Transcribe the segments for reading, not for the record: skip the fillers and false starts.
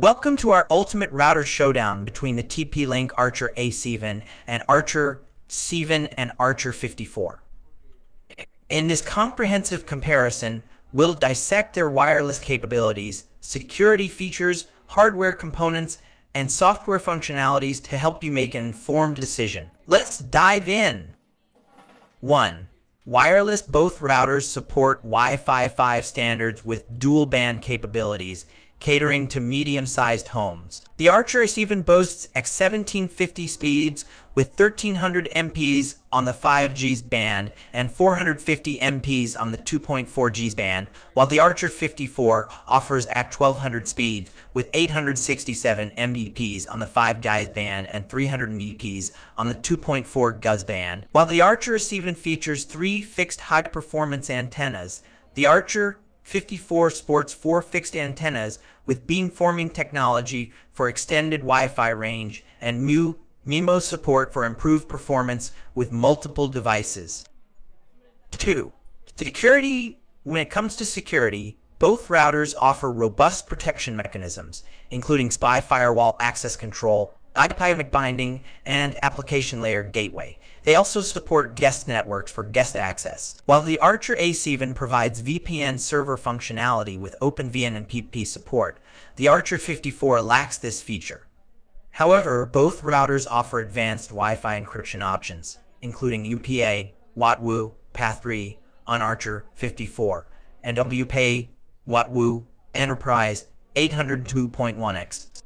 Welcome to our ultimate router showdown between the TP-Link Archer A7 and Archer C7 and Archer 54. In this comprehensive comparison, we'll dissect their wireless capabilities, security features, hardware components, and software functionalities to help you make an informed decision. Let's dive in. 1. Wireless. Both routers support Wi-Fi 5 standards with dual-band capabilities, catering to medium-sized homes. The Archer A7 boasts X1750 speeds with 1300 MPs on the 5G band and 450 MPs on the 2.4G band, while the Archer 54 offers at 1200 speeds with 867 Mbps on the 5G band and 300 Mbps on the 2.4 GHz band. While the Archer A7 features 3 fixed high-performance antennas, the Archer 54 sports 4 fixed antennas with beamforming technology for extended Wi-Fi range and MIMO support for improved performance with multiple devices. 2. Security. When it comes to security, both routers offer robust protection mechanisms, including SPI firewall access control, IP binding, and application layer gateway. They also support guest networks for guest access. While the Archer A7 provides VPN server functionality with OpenVPN and PP support, the Archer 54 lacks this feature. However, both routers offer advanced Wi-Fi encryption options, including UPA, WATWU, PAth3 on Archer 54, and WPA, WATWU, Enterprise 802.1x.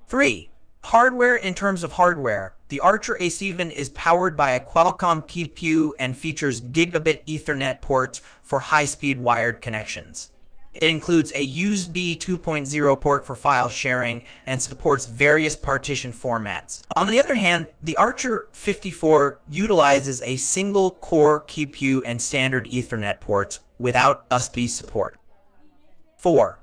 3. Hardware. In terms of hardware, the Archer A7 is powered by a Qualcomm CPU and features gigabit Ethernet ports for high-speed wired connections. It includes a USB 2.0 port for file sharing and supports various partition formats. On the other hand, the Archer 54 utilizes a single-core CPU and standard Ethernet ports without USB support. 4.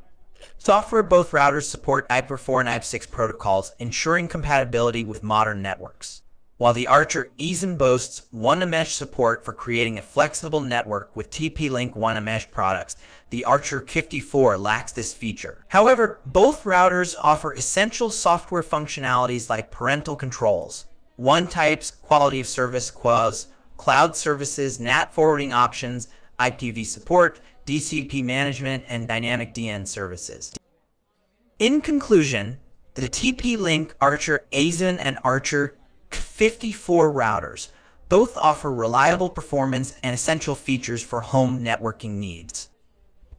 Software. Both routers support IP4 and IP6 protocols, ensuring compatibility with modern networks. While the Archer A7 boasts one-mesh support for creating a flexible network with TP-Link one-mesh products, the Archer 54 lacks this feature. However, both routers offer essential software functionalities like parental controls, one-types, quality of service QoS, cloud services, NAT forwarding options, IPv support, DCP management, and dynamic DN services. In conclusion, the TP-Link Archer A7 and Archer 54 routers both offer reliable performance and essential features for home networking needs.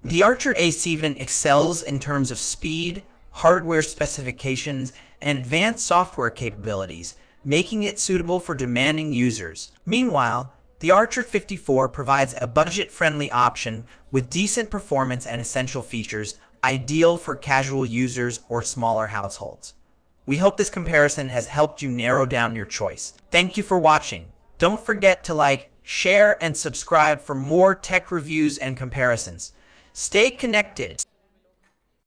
The Archer A7 excels in terms of speed, hardware specifications, and advanced software capabilities, making it suitable for demanding users. Meanwhile, the Archer 54 provides a budget-friendly option with decent performance and essential features, ideal for casual users or smaller households. We hope this comparison has helped you narrow down your choice. Thank you for watching. Don't forget to like, share, and subscribe for more tech reviews and comparisons. Stay connected.